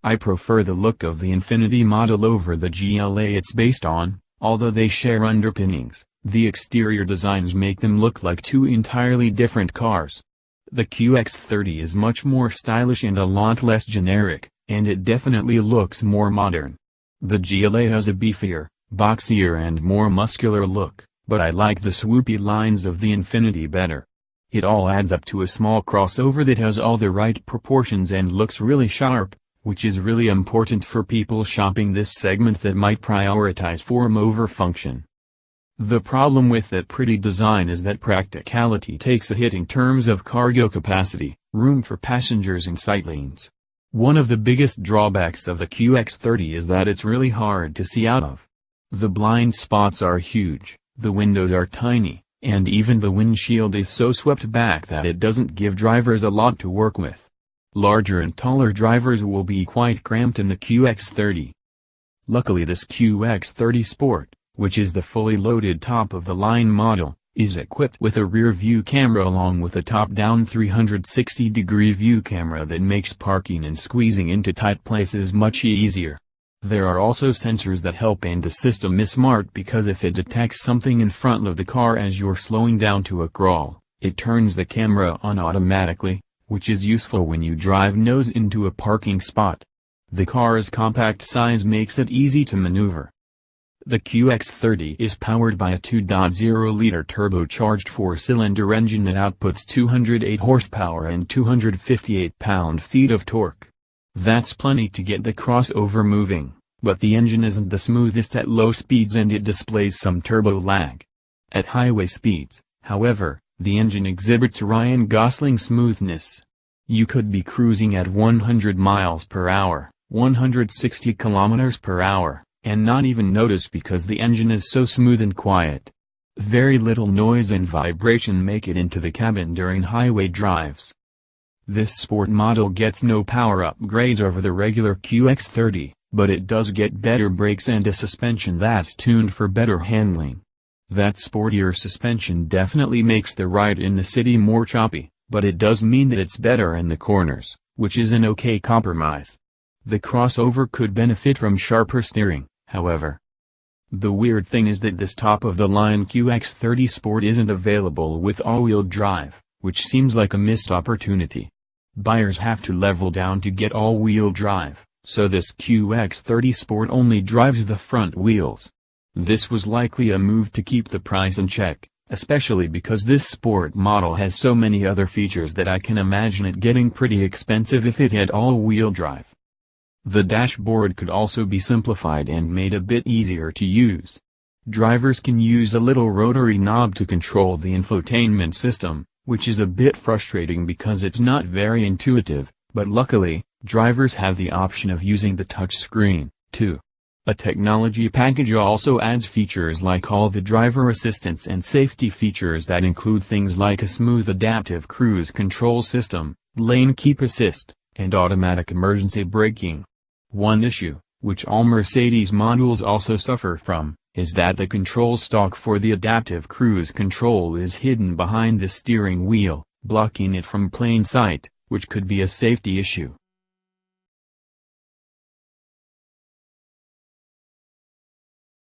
I prefer the look of the Infiniti model over the GLA it's based on, although they share underpinnings. The exterior designs make them look like two entirely different cars. The QX30 is much more stylish and a lot less generic, and it definitely looks more modern. The GLA has a beefier, boxier and more muscular look, but I like the swoopy lines of the Infiniti better. It all adds up to a small crossover that has all the right proportions and looks really sharp, which is really important for people shopping this segment that might prioritize form over function. The problem with that pretty design is that practicality takes a hit in terms of cargo capacity, room for passengers and sightlines. One of the biggest drawbacks of the QX30 is that it's really hard to see out of. The blind spots are huge, the windows are tiny, and even the windshield is so swept back that it doesn't give drivers a lot to work with. Larger and taller drivers will be quite cramped in the QX30. Luckily this QX30 Sport, which is the fully loaded top-of-the-line model, is equipped with a rear-view camera along with a top-down 360-degree view camera that makes parking and squeezing into tight places much easier. There are also sensors that help, and the system is smart because if it detects something in front of the car as you're slowing down to a crawl, it turns the camera on automatically, which is useful when you drive nose into a parking spot. The car's compact size makes it easy to maneuver. The QX30 is powered by a 2.0-liter turbocharged 4-cylinder engine that outputs 208 horsepower and 258 pound-feet of torque. That's plenty to get the crossover moving, but the engine isn't the smoothest at low speeds and it displays some turbo lag. At highway speeds, however, the engine exhibits Ryan Gosling smoothness. You could be cruising at 100 miles per hour, 160 kilometers per hour, and not even notice because the engine is so smooth and quiet. Very little noise and vibration make it into the cabin during highway drives. This sport model gets no power upgrades over the regular QX30, but it does get better brakes and a suspension that's tuned for better handling. That sportier suspension definitely makes the ride in the city more choppy, but it does mean that it's better in the corners, which is an okay compromise. The crossover could benefit from sharper steering, however. The weird thing is that this top-of-the-line QX30 Sport isn't available with all-wheel drive, which seems like a missed opportunity. Buyers have to level down to get all-wheel drive, so this QX30 Sport only drives the front wheels. This was likely a move to keep the price in check, especially because this sport model has so many other features that I can imagine it getting pretty expensive if it had all-wheel drive. The dashboard could also be simplified and made a bit easier to use. Drivers can use a little rotary knob to control the infotainment system, which is a bit frustrating because it's not very intuitive, but luckily, drivers have the option of using the touchscreen, too. A technology package also adds features like all the driver assistance and safety features that include things like a smooth adaptive cruise control system, lane keep assist, and automatic emergency braking. One issue, which all Mercedes models also suffer from, is that the control stalk for the adaptive cruise control is hidden behind the steering wheel, blocking it from plain sight, which could be a safety issue.